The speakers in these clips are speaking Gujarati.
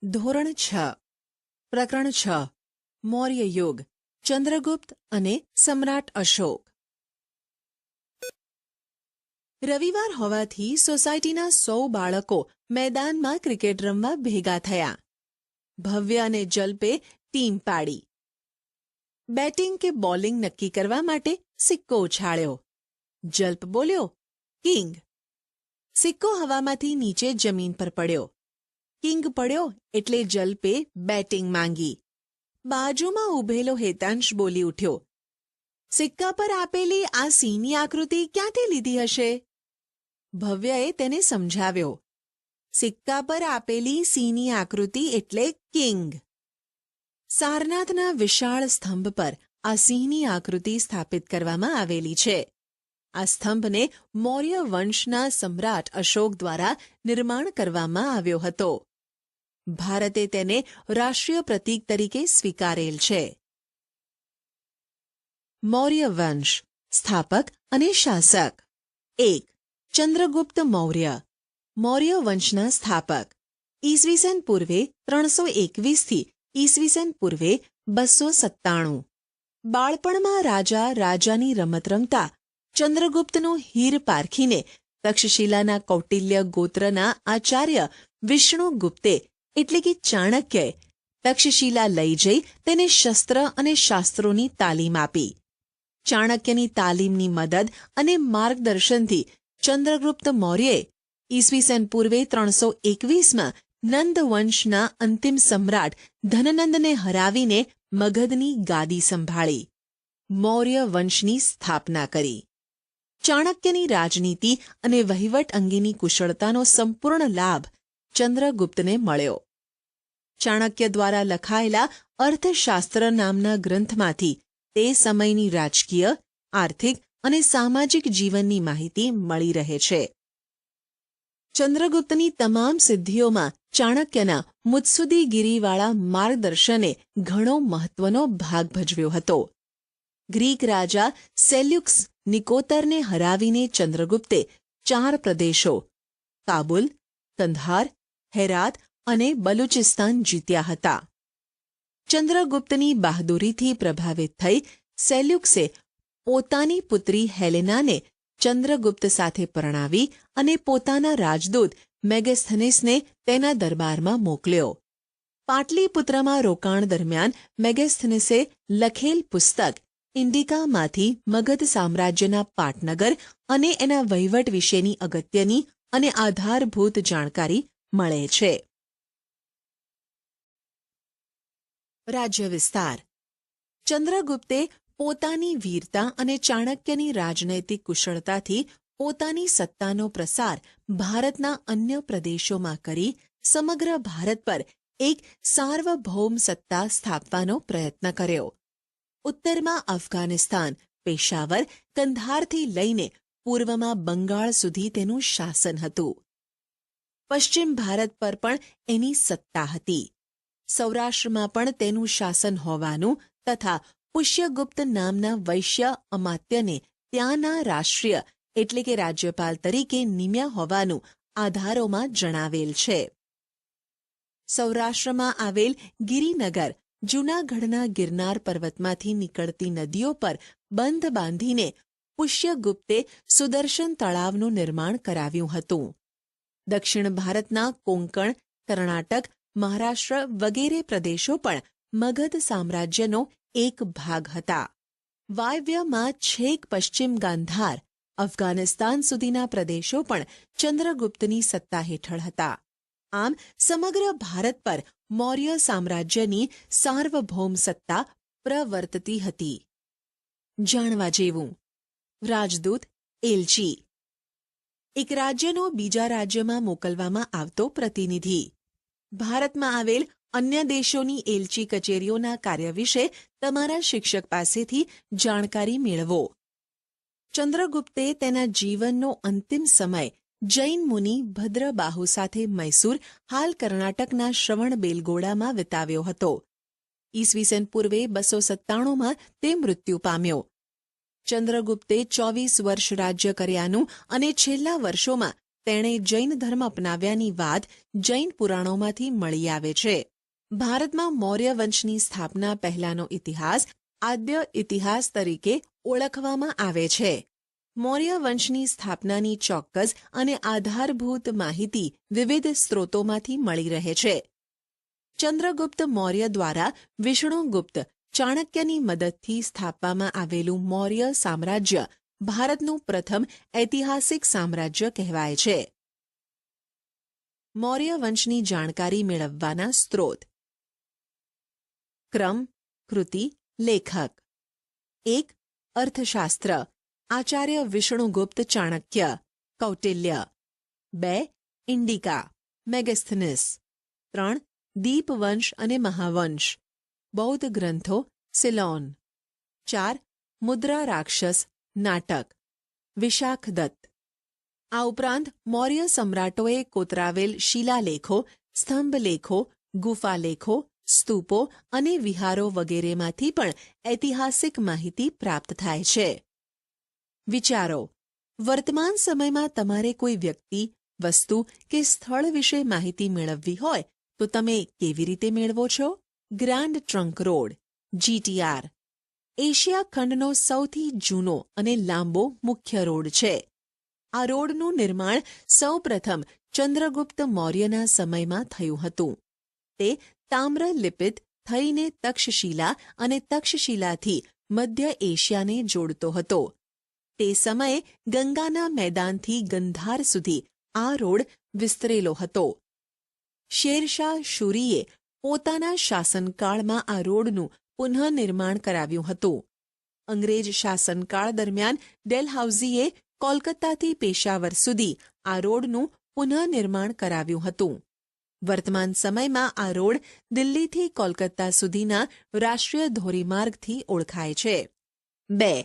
ધોરણ 6 પ્રકરણ 6 મૌર્ય યુગ ચંદ્રગુપ્ત અને સમ્રાટ અશોક. રવિવાર હોવાથી સોસાયટીના 100 બાળકો મેદાનમાં ક્રિકેટ રમવા ભેગા થયા. ભવ્ય અને જલ્પે ટીમ પાડી. બેટિંગ કે બોલિંગ નક્કી કરવા માટે સિક્કો ઉછાળ્યો. જલ્પ બોલ્યો, કિંગ. સિક્કો હવામાંથી નીચે જમીન પર પડ્યો. કિંગ પડ્યો એટલે જલ્પે બેટિંગ માંગી. બાજુમાં ઊભેલો હેતાંશ બોલી ઉઠ્યો, સિક્કા પર આપેલી આ સિંહની આકૃતિ ક્યાંથી લીધી હશે? ભવ્યએ તેને સમજાવ્યો, સિક્કા પર આપેલી સિંહની આકૃતિ એટલે કિંગ. સારનાથના વિશાળ સ્તંભ પર આ સિંહની આકૃતિ સ્થાપિત કરવામાં આવેલી છે. આ સ્તંભને મૌર્ય વંશના સમ્રાટ અશોક દ્વારા નિર્માણ કરવામાં આવ્યો હતો. ભારતે તેને રાષ્ટ્રીય પ્રતીક તરીકે સ્વીકારેલ છે. મૌર્ય વંશ, સ્થાપક અને શાસક. 1. ચંદ્રગુપ્ત મૌર્ય, મૌર્ય વંશના સ્થાપક. ઈસવીસન પૂર્વે 321 થી ઈસવીસન પૂર્વે 297. બાળપણમાં રાજાની રમત રમતા ચંદ્રગુપ્તનો હીર પારખીને તક્ષશિલાના કૌટિલ્ય ગોત્રના આચાર્ય વિષ્ણુગુપ્તે એટલે કે ચાણક્યએ તક્ષશિલા લઈ જઈ તેને શસ્ત્ર અને શાસ્ત્રોની તાલીમ આપી. ચાણક્યની તાલીમની મદદ અને માર્ગદર્શનથી ચંદ્રગુપ્ત મૌર્યએ ઈસવીસન પૂર્વે 321માં નંદ વંશના અંતિમ સમ્રાટ ધનનંદને હરાવીને મગધની ગાદી સંભાળી. મૌર્ય વંશની સ્થાપના કરી. ચાણક્યની રાજનીતિ અને વહીવટ અંગેની કુશળતાનો સંપૂર્ણ લાભ ચંદ્રગુપ્તને મળ્યો. ચાણક્ય દ્વારા લખાયેલા અર્થશાસ્ત્ર નામના ગ્રંથમાંથી તે સમયની રાજકીય, આર્થિક અને સામાજિક જીવનની માહિતી મળી રહે છે. ચંદ્રગુપ્તની તમામ સિદ્ધિઓમાં ચાણક્યના મુત્સુદ્દીગીરીવાળા માર્ગદર્શને ઘણો મહત્વનો ભાગ ભજવ્યો હતો. ગ્રીક રાજા સેલ્યુકસ નિકોતરને હરાવીને ચંદ્રગુપ્તે 4 પ્રદેશો કાબુલ, કંધાર, હેરાત અને બલુચિસ્તાન જીત્યા હતા. ચંદ્રગુપ્તની બહાદુરીથી પ્રભાવિત થઈ સેલ્યુકસે પોતાની પુત્રી હેલેનાને ચંદ્રગુપ્ત સાથે પરણાવી અને પોતાના રાજદૂત મેગેસ્થનીસને તેના દરબારમાં મોકલ્યો. પાટલીપુત્રમાં રોકાણ દરમિયાન મેગેસ્થનીસે લખેલ પુસ્તક ઇન્ડિકામાંથી મગધ સામ્રાજ્યના પાટનગર અને એના વહીવટ વિશેની અગત્યની અને આધારભૂત જાણકારી મળે છે. રાજ્ય વિસ્તાર. ચંદ્રગુપ્તે પોતાની વીરતા અને ચાણક્યની રાજનૈતિક કુશળતાથી પોતાની સત્તાનો પ્રસાર ભારતના અન્ય પ્રદેશોમાં કરી સમગ્ર ભારત પર એક સાર્વભૌમ સત્તા સ્થાપવાનો પ્રયત્ન કર્યો. ઉત્તરમાં અફઘાનિસ્તાન, પેશાવર, કંધારથી લઈને પૂર્વમાં બંગાળ સુધી તેનું શાસન હતું. પશ્ચિમ ભારત પર પણ એની સત્તા હતી. સૌરાષ્ટ્રમાં પણ તેનું શાસન હોવાનું તથા પુષ્યગુપ્ત નામના વૈશ્ય અમાત્યને ત્યાંના રાષ્ટ્રીય એટલે કે રાજ્યપાલ તરીકે નિમ્યા હોવાનું આધારોમાં જણાવેલ છે. સૌરાષ્ટ્રમાં આવેલ ગિરિનગર જૂનાગઢના ગિરનાર પર્વતમાંથી નીકળતી નદીઓ પર બંધ બાંધીને પુષ્યગુપ્તે સુદર્શન તળાવનું નિર્માણ કરાવ્યું હતું. દક્ષિણ ભારતના કોંકણ, કર્ણાટક, મહારાષ્ટ્ર વગેરે પ્રદેશો પણ મગધ સામ્રાજ્યનો એક ભાગ હતા. વાયવ્યમાં છેક પશ્ચિમ ગાંધાર, અફઘાનિસ્તાન સુધીના પ્રદેશો પણ ચંદ્રગુપ્તની સત્તા હેઠળ હતા. આમ સમગ્ર ભારત પર મૌર્ય સામ્રાજ્યની સાર્વભૌમ સત્તા પ્રવર્તતી હતી. જાણવા જેવું. રાજદૂત, એલચી. એક રાજ્યનો બીજા રાજ્યમાં મોકલવામાં આવતો પ્રતિનિધિ. ભારતમાં આવેલ અન્ય દેશોની એલચી કચેરીઓના કાર્ય વિશે તમારા શિક્ષક પાસેથી જાણકારી મેળવો. ચંદ્રગુપ્તે તેના જીવનનો અંતિમ સમય જૈન મુનિ ભદ્રબાહુ સાથે મૈસૂર, હાલ કર્ણાટકના શ્રવણબેલગોળામાં વિતાવ્યો હતો. ઈસવીસન પૂર્વે 297માં તે મૃત્યુ પામ્યો. ચંદ્રગુપ્તે 24 વર્ષ રાજ્ય કર્યાનું અને છેલ્લા વર્ષોમાં તેણે જૈન ધર્મ અપનાવ્યાની વાત જૈન પુરાણોમાંથી મળી આવે છે. ભારતમાં મૌર્ય વંશની સ્થાપના પહેલાનો ઇતિહાસ આદ્ય ઇતિહાસ તરીકે ઓળખવામાં આવે છે. મૌર્ય વંશની સ્થાપનાની ચોક્કસ અને આધારભૂત માહિતી વિવિધ સ્ત્રોતોમાંથી મળી રહે છે. ચંદ્રગુપ્ત મૌર્ય દ્વારા વિષ્ણુગુપ્ત ચાણક્યની મદદથી સ્થાપવામાં આવેલું મૌર્ય સામ્રાજ્ય ભારતનું પ્રથમ ઐતિહાસિક સામ્રાજ્ય કહેવાય છે. મૌર્ય વંશની જાણકારી મેળવવાના સ્ત્રોત: ક્રમ, કૃતિ, લેખક. 1. અર્થશાસ્ત્ર, આચાર્ય વિષ્ણુગુપ્ત ચાણક્ય, કૌટિલ્ય. 2. ઇન્ડિકા, મેગસ્થનીસ. 3. દીપવંશ અને મહાવંશ, બૌદ્ધ ગ્રંથો, સિલોન. 4. મુદ્રા રાક્ષસ, નાટક, વિશાખદત્ત. આ ઉપરાંત મૌર્ય સમ્રાટોએ કોતરાવેલ શિલાલેખો, સ્તંભલેખો, ગુફાલેખો, સ્તૂપો અને વિહારો વગેરેમાંથી પણ ઐતિહાસિક માહિતી પ્રાપ્ત થાય છે. વિચારો: વર્તમાન સમયમાં તમારે કોઈ વ્યક્તિ, વસ્તુ કે સ્થળ વિશે માહિતી મેળવવી હોય તો તમે કેવી રીતે મેળવો છો? Grand trunk road, GTR, Asia ખંડનો સૌથી જૂનો અને લાંબો મુખ્ય રોડ છે. આ રોડનું નિર્માણ સૌપ્રથમ ચંદ્રગુપ્ત મૌર્યના સમયમાં થયું હતું. તે તામ્ર લિપિત થઈને તક્ષશિલા અને તક્ષશિલાથી મધ્ય એશિયાને જોડતો હતો. તે સમયે ગંગાના મેદાનથી ગંધાર સુધી આ રોડ વિસ્તરેલો હતો. શેરશાહ શૂરીએ પોતાના શાસનકાળમાં આ રોડનું પુનઃનિર્માણ કરાવ્યું હતું. અંગ્રેજ શાસનકાળ દરમિયાન ડેલહાઉસીએ કોલકાતાથી પેશાવર સુધી આ રોડનું પુનઃનિર્માણ કરાવ્યું હતું. વર્તમાન સમયમાં આ રોડ દિલ્હીથી કોલકાતા સુધીના રાષ્ટ્રીય ધોરીમાર્ગથી ઓળખાય છે. 2.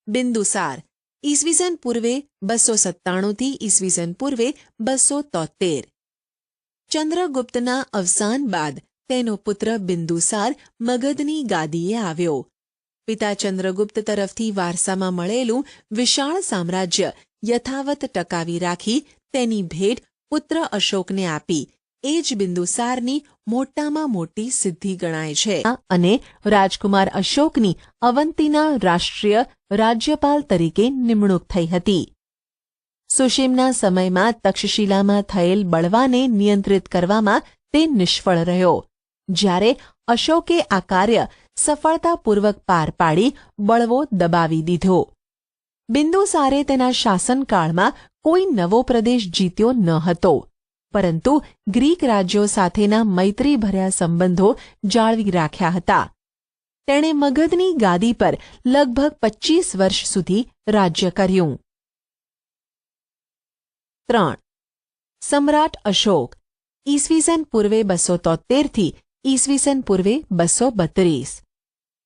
બિંદુસાર, ઈસવીસન પૂર્વે 297 થી ઈસવીસન પૂર્વે 273. ચંદ્રગુપ્તના અવસાન બાદ તેનો પુત્ર બિંદુસાર મગધની ગાદીએ આવ્યો. પિતા ચંદ્રગુપ્ત તરફથી વારસામાં મળેલું વિશાળ સામ્રાજ્ય યથાવત ટકાવી રાખી તેની ભેટ પુત્ર અશોકને આપી એ જ બિંદુસારની મોટામાં મોટી સિદ્ધિ ગણાય છે. અને રાજકુમાર અશોકની અવંતીના રાષ્ટ્રીય રાજ્યપાલ તરીકે નિમણૂક થઈ હતી. સુશીમના સમયમાં તક્ષશિલામાં થયેલ બળવાને નિયંત્રિત કરવામાં તે નિષ્ફળ રહ્યો. જ્યારે અશોકે આ કાર્ય સફળતાપૂર્વક પાર પાડી બળવો દબાવી દીધો. બિંદુસારે તેના શાસનકાળમાં કોઈ નવો પ્રદેશ જીત્યો ન હતો, પરંતુ ગ્રીક રાજ્યો સાથેના મૈત્રીભર્યા સંબંધો જાળવી રાખ્યા હતા. તેણે મગધની ગાદી પર લગભગ 25 વર્ષ સુધી રાજ્ય કર્યું. 3. સમ્રાટ અશોક, ઈસવીસન પૂર્વે 273 થી ઈસવીસન પૂર્વે 232.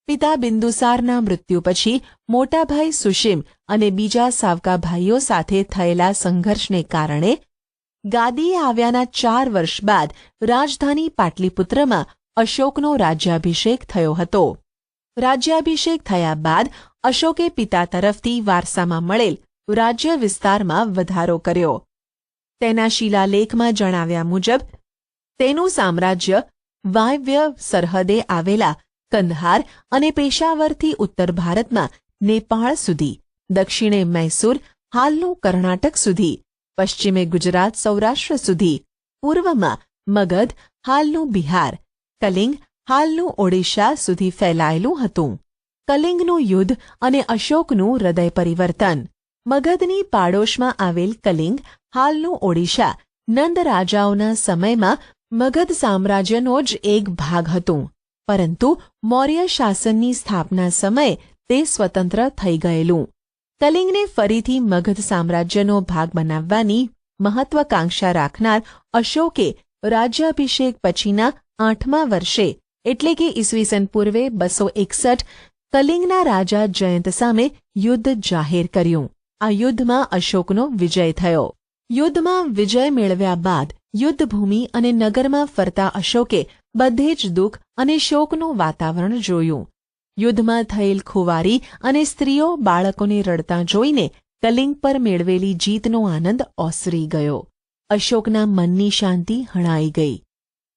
પિતા બિંદુસારના મૃત્યુ પછી મોટાભાઈ સુશીમ અને બીજા સાવકા ભાઈઓ સાથે થયેલા સંઘર્ષને કારણે ગાદીએ આવ્યાના 4 વર્ષ બાદ રાજધાની પાટલીપુત્રમાં અશોકનો રાજ્યાભિષેક થયો હતો. રાજ્યાભિષેક થયા બાદ અશોકે પિતા તરફથી વારસામાં મળેલ રાજ્ય વિસ્તારમાં વધારો કર્યો. તેના શિલાલેખમાં જણાવ્યા મુજબ તેનું સામ્રાજ્ય વાયવ્ય સરહદે આવેલા કંદહાર અને પેશાવરથી ઉત્તર ભારતમાં નેપાળ સુધી, દક્ષિણે મૈસૂર હાલનું કર્ણાટક સુધી, પશ્ચિમે ગુજરાત સૌરાષ્ટ્ર સુધી, પૂર્વમાં મગધ હાલનું બિહાર, કલિંગ હાલનું ઓડિશા સુધી ફેલાયેલું હતું. કલિંગનું યુદ્ધ અને અશોકનું હૃદય પરિવર્તન. મગધની પાડોશમાં આવેલ કલિંગ હાલનું ઓડિશા નંદ રાજાઓના સમયમાં મગધ સામ્રાજ્યનો જ એક ભાગ હતું, પરંતુ મૌર્ય શાસનની સ્થાપના સમયે તે સ્વતંત્ર થઈ ગયેલું. કલિંગને ફરીથી મગધ સામ્રાજ્યનો ભાગ બનાવવાની મહત્વાકાંક્ષા રાખનાર અશોકે રાજ્યાભિષેક પછીના 8મા વર્ષે એટલે કે ઈસવીસન પૂર્વે 261 કલિંગના રાજા જયંત સામે યુદ્ધ જાહેર કર્યું. આ યુદ્ધમાં અશોકનો વિજય થયો. યુદ્ધમાં વિજય મેળવ્યા બાદ યુદ્ધભૂમિ અને નગરમાં ફરતા અશોકે બધે જ દુઃખ અને શોકનું વાતાવરણ જોયું. યુદ્ધમાં થયેલ ખુવારી અને સ્ત્રીઓ બાળકોને રડતા જોઈને કલિંગ પર મેળવેલી જીતનો આનંદ ઓસરી ગયો. અશોકના મનની શાંતિ હણાઈ ગઈ.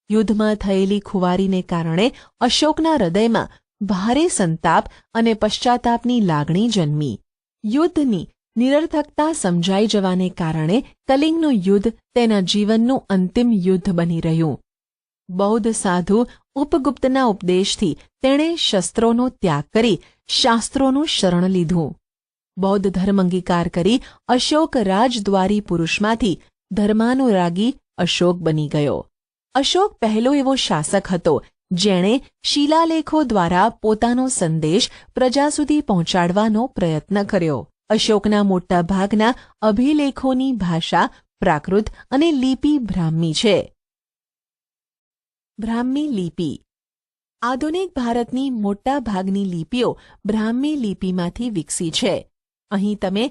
યુદ્ધમાં થયેલી ખુવારીને કારણે અશોકના હૃદયમાં ભારે સંતાપ અને પશ્ચાતાપની લાગણી જન્મી. યુદ્ધની નિરર્થકતા સમજાઈ જવાને કારણે કલિંગનું યુદ્ધ તેના જીવનનું અંતિમ યુદ્ધ બની રહ્યું. બૌદ્ધ સાધુ ઉપગુપ્તના ઉપદેશથી તેણે શસ્ત્રોનો ત્યાગ કરી શાસ્ત્રોનું શરણ લીધું. બૌદ્ધ ધર્મ અંગીકાર કરી અશોક રાજદ્વારી પુરુષમાંથી ધર્માનુરાગી અશોક બની ગયો. અશોક પહેલો એવો શાસક હતો જેણે શિલાલેખો દ્વારા પોતાનો સંદેશ પ્રજા સુધી પહોંચાડવાનો પ્રયત્ન કર્યો. અશોકના મોટા ભાગના અભિલેખોની ભાષા પ્રાકૃત અને લિપિ બ્રાહ્મી છે. બ્રાહ્મી લિપિ આધુનિક ભારતની મોટા ભાગની લિપિઓ બ્રાહ્મી લિપિમાંથી વિકસી છે. અહીં તમે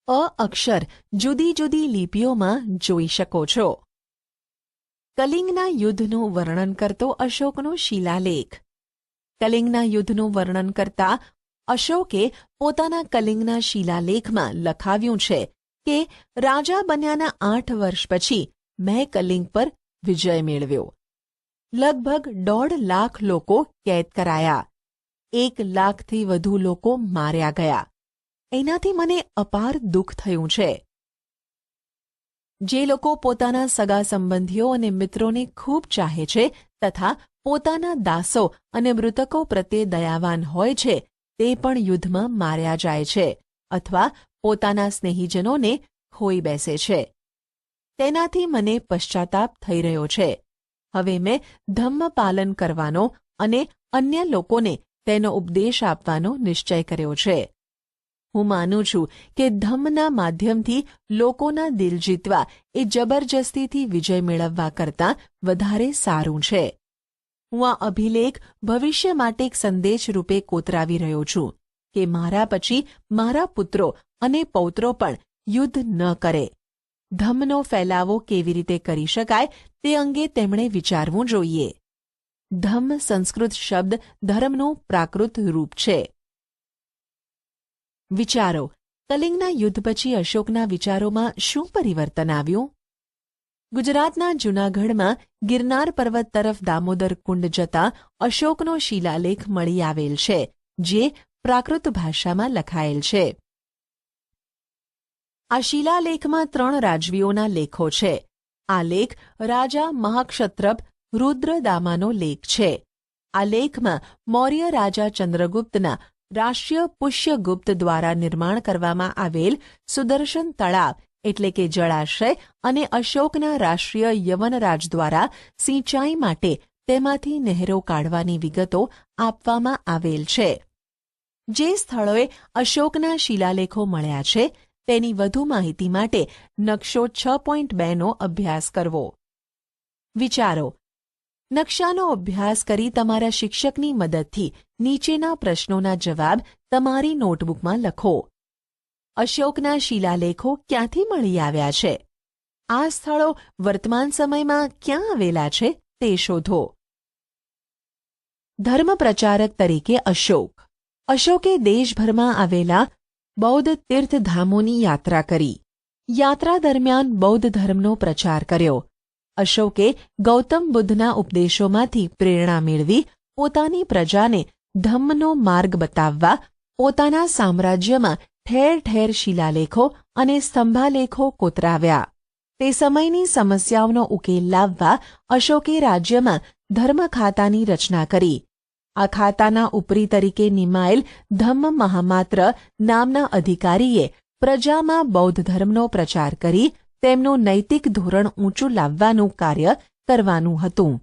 અ અક્ષર જુદી જુદી લિપિઓમાં જોઈ શકો છો. કલિંગના યુદ્ધનું વર્ણન કરતો અશોકનો શિલાલેખ. કલિંગના યુદ્ધનું વર્ણન કરતા અશોકે પોતાના કલિંગના શિલાલેખમાં લખાવ્યું છે કે રાજા બન્યાના 8 વર્ષ પછી મેં કલિંગ પર વિજય મેળવ્યો. લગભગ 1.5 લાખ લોકો કેદ કરાયા. 1 લાખથી વધુ લોકો માર્યા ગયા. એનાથી મને અપાર દુઃખ થયું છે. જે લોકો પોતાના સગા સંબંધીઓ અને મિત્રોને ખૂબ ચાહે છે તથા પોતાના દાસો અને મૃતકો પ્રત્યે દયાવાન હોય છે તે પણ યુદ્ધમાં માર્યા જાય છે અથવા પોતાના સ્નેહીજનોને ખોઈ બેસે છે. તેનાથી મને પશ્ચાતાપ થઈ રહ્યો છે. હવે મેં ધમ્મ પાલન કરવાનો અને અન્ય લોકોને તેનો ઉપદેશ આપવાનો નિશ્ચય કર્યો છે. હું માનું છું કે ધમ્મના માધ્યમથી લોકોના દિલ જીતવા એ જબરજસ્તીથી વિજય મેળવવા કરતાં વધારે સારું છે. હું આ અભિલેખ ભવિષ્ય માટે એક સંદેશ રૂપે કોતરાવી રહ્યો છું કે મારા પછી મારા પુત્રો અને પૌત્રો પણ યુદ્ધ ન કરે. ધમ્મનો ફેલાવો કેવી રીતે કરી શકાય તે અંગે તેમણે વિચારવું જોઈએ. ધમ્મ સંસ્કૃત શબ્દ ધર્મનું પ્રાકૃત રૂપ છે. વિચારો. કલિંગના યુદ્ધ પછી અશોકના વિચારોમાં શું પરિવર્તન આવ્યું? ગુજરાતના જૂનાગઢમાં ગિરનાર પર્વત તરફ દામોદર કુંડ જતા અશોકનો શિલાલેખ મળી આવેલ છે જે પ્રાકૃત ભાષામાં લખાયેલ છે. આ શિલાલેખમાં 3 રાજવીઓના લેખો છે. આ લેખ રાજા મહાક્ષત્રપ રુદ્રદામાનો લેખ છે. આ લેખમાં મૌર્ય રાજા ચંદ્રગુપ્તના રાષ્ટ્રીય પુષ્યગુપ્ત દ્વારા નિર્માણ કરવામાં આવેલ સુદર્શન તળાવ એટલે કે જળાશય અને અશોકના રાષ્ટ્રીય યવનરાજ દ્વારા સિંચાઈ માટે તેમાંથી નહેરો કાઢવાની વિગતો આપવામાં આવેલ છે. જે સ્થળોએ અશોકના શિલાલેખો મળ્યા છે તેની વધુ માહિતી માટે નકશો 6.2નો અભ્યાસ કરવો. વિચારો. નકશાનો અભ્યાસ કરી તમારા શિક્ષકની મદદથી નીચેના પ્રશ્નોના જવાબ તમારી નોટબુકમાં લખો. અશોકના શિલાલેખો ક્યાંથી મળી આવ્યા છે? આ સ્થળો વર્તમાન સમયમાં ક્યાં આવેલા છે તે શોધો. ધર્મ પ્રચારક તરીકે અશોક. અશોકે દેશભરમાં આવેલા બૌદ્ધ તીર્થધામોની યાત્રા કરી. યાત્રા દરમિયાન બૌદ્ધ ધર્મનો પ્રચાર કર્યો. અશોકે ગૌતમ બુદ્ધના ઉપદેશોમાંથી પ્રેરણા મેળવી પોતાની પ્રજાને ધમ્મનો માર્ગ બતાવવા પોતાના સામ્રાજ્યમાં ઠેર ઠેર શિલાલેખો અને સ્તંભાલેખો કોતરાવ્યા. તે સમયની સમસ્યાઓનો ઉકેલ લાવવા અશોકે રાજ્યમાં ધર્મ ખાતાની રચના કરી. આ ખાતાના ઉપરી તરીકે નિમાયેલ ધમ્મ મહામાત્ર નામના અધિકારીએ પ્રજામાં બૌદ્ધ ધર્મનો પ્રચાર કરી તેમનું નૈતિક ધોરણ ઊંચું લાવવાનું કાર્ય કરવાનું હતું.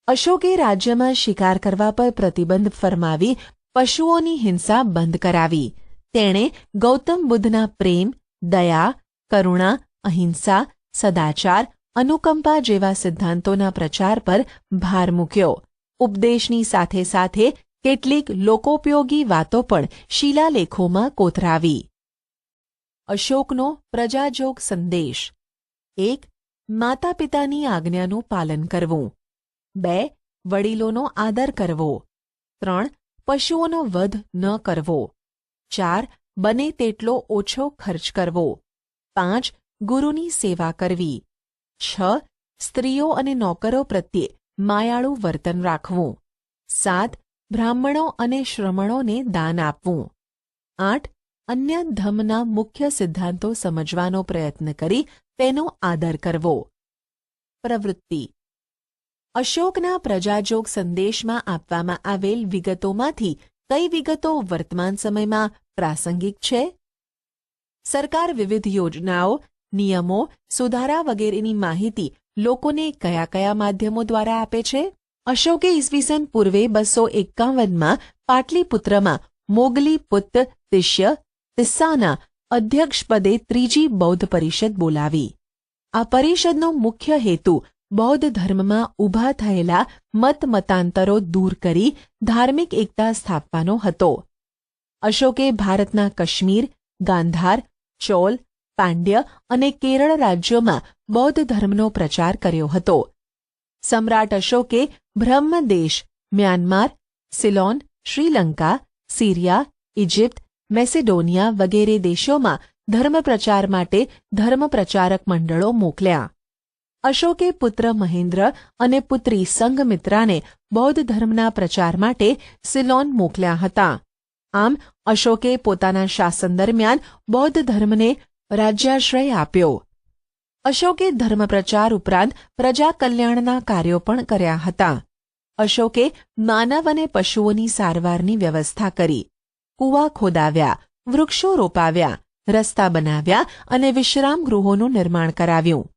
અશોકે રાજ્યમાં શિકાર કરવા પર પ્રતિબંધ ફરમાવી પશુઓની હિંસા બંધ કરાવી. તેણે ગૌતમ બુદ્ધના પ્રેમ, દયા, કરુણા, અહિંસા, સદાચાર, અનુકંપા જેવા સિદ્ધાંતોના પ્રચાર પર ભાર મૂક્યો. ઉપદેશની સાથે સાથે કેટલીક લોકોપયોગી વાતો પણ શિલાલેખોમાં કોતરાવી. અશોકનો પ્રજાજોગ સંદેશ. 1. માતા પિતાની આજ્ઞાનું પાલન કરવું. 2. વડીલોનો આદર કરવો. 3. પશુઓનો વધ ન કરવો. 4. બને તેટલો ઓછો ખર્ચ કરવો. 5. ગુરુની સેવા કરવી. 6. સ્ત્રીઓ અને નોકરો પ્રત્યે માયાળું વર્તન રાખવું. 7. બ્રાહ્મણો અને શ્રમણોને દાન આપવું. 8. અન્ય ધર્મના મુખ્ય સિદ્ધાંતો સમજવાનો પ્રયત્ન કરી તેનો આદર કરવો. પ્રવૃત્તિ. અશોકના પ્રજાજોગ સંદેશમાં આપવામાં આવેલ વિગતોમાંથી કઈ વિગતો વર્તમાન સમયમાં પ્રાસંગિક છે? સરકાર વિવિધ યોજનાઓ, નિયમો, સુધારા વગેરેની માહિતી લોકોને કયા કયા માધ્યમો દ્વારા આપે છે? અશોકે ઈસવીસન પૂર્વે 251માં પાટલીપુત્રમાં મોગલીપુત્ત તિસ્સાના અધ્યક્ષપદે ત્રીજી બૌદ્ધ પરિષદ બોલાવી. આ પરિષદનો મુખ્ય હેતુ બૌદ્ધ ધર્મમાં ઊભા થયેલા મતાંતરો દૂર કરી ધાર્મિક એકતા સ્થાપવાનો હતો. અશોકે ભારતના કાશ્મીર, ગાંધાર, ચોલ, પાંડ્ય અને કેરળ રાજ્યોમાં બૌદ્ધ ધર્મનો પ્રચાર કર્યો હતો. સમ્રાટ અશોકે Brahmadesh, Myanmar, Ceylon, Sri Lanka, Syria, Egypt, Macedonia વગેરે દેશોમાં ધર્મપ્રચાર માટે ધર્મપ્રચારક મંડળો મોકલ્યા. અશોકે પુત્ર મહેન્દ્ર અને પુત્રી સંઘમિત્રાને બૌદ્ધ ધર્મના પ્રચાર માટે સિલોન મોકલ્યા હતા. આમ અશોકે પોતાના શાસન દરમિયાન બૌદ્ધ ધર્મને રાજ્યાશ્રય આપ્યો. અશોકે ધર્મપ્રચાર ઉપરાંત પ્રજા કલ્યાણના કાર્યો પણ કર્યા હતા. અશોકે માનવ અને પશુઓની સારવારની વ્યવસ્થા કરી. કૂવા ખોદાવ્યા, વૃક્ષો રોપાવ્યા, રસ્તા બનાવ્યા અને વિશ્રામ ગૃહોનું નિર્માણ કરાવ્યું.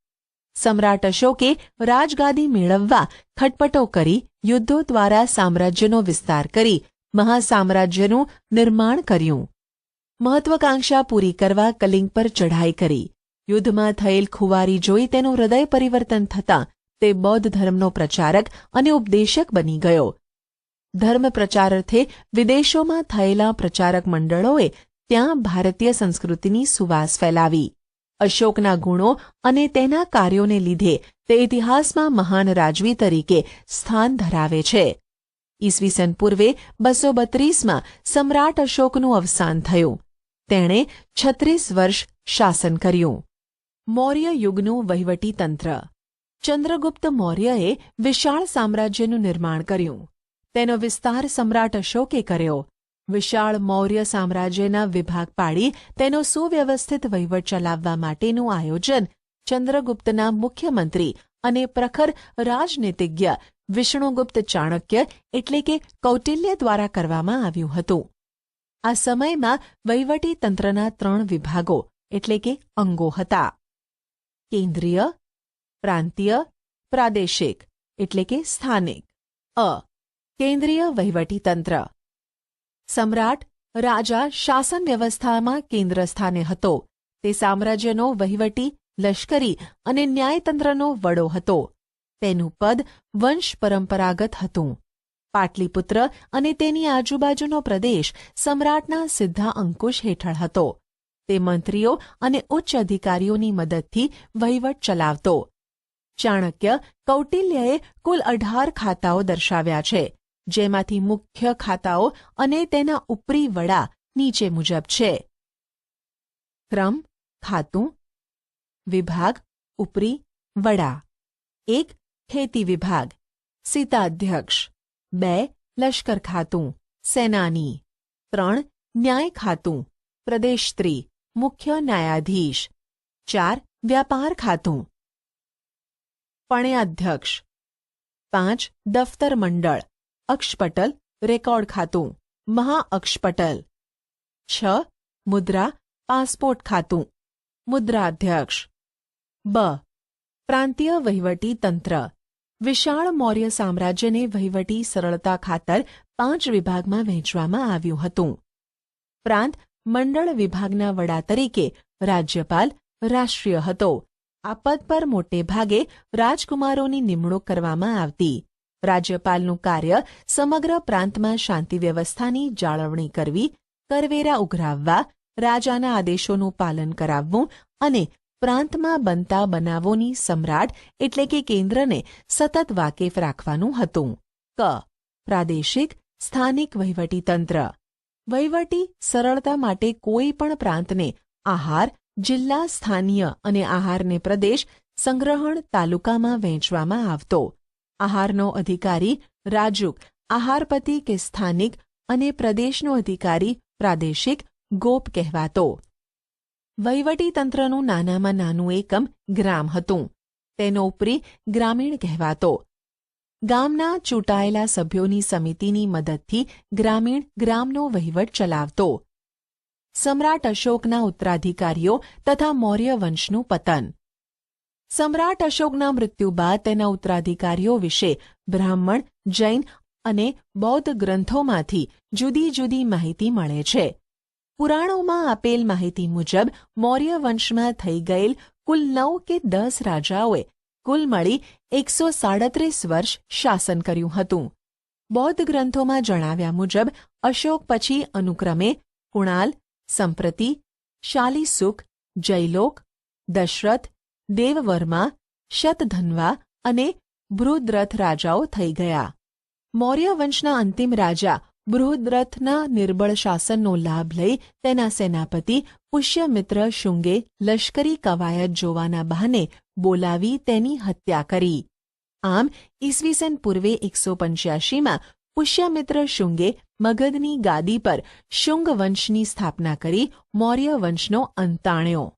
સમ્રાટ અશોકે રાજગાદી મેળવવા ખટપટો કરી યુદ્ધો દ્વારા સામ્રાજ્યનો વિસ્તાર કરી મહાસામ્રાજ્યનું નિર્માણ કર્યું. મહત્વાકાંક્ષા પૂરી કરવા કલિંગ પર ચઢાઈ કરી. યુદ્ધમાં થયેલ ખુવારી જોઈ તેનું હૃદય પરિવર્તન થતાં તે બૌદ્ધ ધર્મનો પ્રચારક અને ઉપદેશક બની ગયો. ધર્મ પ્રચારાર્થે વિદેશોમાં થયેલા પ્રચારક મંડળોએ ત્યાં ભારતીય સંસ્કૃતિની સુવાસ ફેલાવી. અશોકના ગુણો અને તેના કાર્યોને લીધે તે ઇતિહાસમાં મહાન રાજવી તરીકે સ્થાન ધરાવે છે. ઈસવીસન પૂર્વે 232માં સમ્રાટ અશોકનું અવસાન થયું. તેણે 36 વર્ષ શાસન કર્યું. મૌર્ય યુગનું વહીવટી તંત્ર. ચંદ્રગુપ્ત મૌર્યએ વિશાળ સામ્રાજ્યનું નિર્માણ કર્યું. તેનો વિસ્તાર સમ્રાટ અશોકે કર્યો. વિશાળ મૌર્ય સામ્રાજ્યના વિભાગ પાડી તેનો સુવ્યવસ્થિત વહીવટ ચલાવવા માટેનું આયોજન ચંદ્રગુપ્તના મુખ્યમંત્રી અને પ્રખર રાજનીતિજ્ઞ વિષ્ણુગુપ્ત ચાણક્ય એટલે કે કૌટિલ્ય દ્વારા કરવામાં આવ્યું હતું. આ સમયમાં વહીવટી તંત્રના 3 વિભાગો એટલે કે અંગો હતા. કેન્દ્રીય, પ્રાંતીય, પ્રાદેશિક એટલે કે સ્થાનિક. કેન્દ્રીય વહીવટી તંત્ર. સમ્રાટ રાજા શાસન વ્યવસ્થામાં કેન્દ્ર સ્થાને હતો. તે સામ્રાજ્યનો વહીવટી, લશ્કરી અને ન્યાયતંત્રનો વડો હતો. તેનું પદ વંશ પરંપરાગત હતું. પાટલીપુત્ર અને તેની આજુબાજુનો પ્રદેશ સમ્રાટના સીધા અંકુશ હેઠળ હતો. તે મંત્રીઓ અને ઉચ્ચ અધિકારીઓની મદદથી વહીવટ ચલાવતો. ચાણક્ય, કૌટિલ્યએ કુલ 18 ખાતાઓ દર્શાવ્યા છે, જેમાંથી મુખ્ય ખાતાઓ અને તેના ઉપરી વડા નીચે મુજબ છે. ક્રમ, ખાતું, વિભાગ, ઉપરી, વડા. 1. ખેતી વિભાગ, સીતાધ્યક્ષ. 2. લશ્કર ખાતું, સેનાની. 3. ન્યાય ખાતું, પ્રદેશત્રી, મુખ્ય ન્યાયાધીશ. 4. વ્યાપાર ખાતું, પણ્યાધ્યક્ષ. 5. દફતર મંડળ, અક્ષપટલ, રેકોર્ડ ખાતું, મહાઅક્ષપટલ. 6. મુદ્રા, પાસપોર્ટ ખાતું, મુદ્રાધ્યક્ષ. બ. પ્રાંતીય વહીવટી તંત્ર. વિશાળ મૌર્ય સામ્રાજ્યને વહીવટી સરળતા ખાતર 5 વિભાગમાં વહેંચવામાં આવ્યું હતું. પ્રાંત મંડળ વિભાગના વડા તરીકે રાજ્યપાલ રાષ્ટ્રીય હતો. આ પદ પર મોટે ભાગે રાજકુમારોની નિમણૂક કરવામાં આવતી. રાજ્યપાલનું કાર્ય સમગ્ર પ્રાંતમાં શાંતિ વ્યવસ્થાની જાળવણી કરવી, કરવેરા ઉઘરાવવા, રાજાના આદેશોનું પાલન કરાવવું અને પ્રાંતમાં બનતા બનાવોની સમ્રાટ એટલે કે કેન્દ્રને સતત વાકેફ રાખવાનું હતું. ક. પ્રાદેશિક સ્થાનિક વહીવટીતંત્ર. વહીવટી સરળતા માટે કોઈ પણ પ્રાંતને આહાર જિલ્લા સ્થાનીય અને આહારને પ્રદેશ સંગ્રહણ તાલુકામાં વહેંચવામાં આવતો. આહારનો અધિકારી રાજુક, આહારપતિ કે સ્થાનિક અને પ્રદેશનો અધિકારી પ્રાદેશિક ગોપ કહેવાતો. વહીવટીતંત્રનું નાનામાં નાનું એકમ ગ્રામ હતું. તેનો ઉપરી ગ્રામીણ કહેવાતો. ગામના ચૂંટાયેલા સભ્યોની સમિતિની મદદથી ગ્રામીણ ગ્રામનો વહીવટ ચલાવતો. સમ્રાટ અશોકના ઉત્તરાધિકારીઓ તથા મૌર્ય વંશનું પતન. સમ્રાટ અશોકના મૃત્યુ બાદ તેના ઉત્તરાધિકારીઓ વિશે બ્રાહ્મણ, જૈન અને બૌદ્ધ ગ્રંથોમાંથી જુદી જુદી માહિતી મળે છે. પુરાણોમાં આપેલ માહિતી મુજબ મૌર્ય વંશમાં થઈ ગયેલ કુલ 9 કે 10 રાજાઓએ કુલ મળી 137 વર્ષ શાસન કર્યું હતું. બૌદ્ધ ગ્રંથોમાં જણાવ્યા મુજબ અશોક પછી અનુક્રમે કુણાલ, સંપ્રતિ, શાલિસુક, જયલોક, દશરથ, દેવવર્મા, શતધન્વા અને બૃહદ્રથ રાજાઓ થઈ ગયા. મૌર્ય વંશના અંતિમ રાજા બૃહદ્રથના નિર્બળ શાસનનો લાભ લઈ તેના સેનાપતિ પુષ્યમિત્ર શુંગે લશ્કરી કવાયત જોવાના બહાને બોલાવી તેની હત્યા કરી. આમ ઈસવીસન પૂર્વે 185માં પુષ્યમિત્ર શુંગે મગધની ગાદી પર શુંગ વંશની સ્થાપના કરી મૌર્ય વંશનો અંત આણ્યો.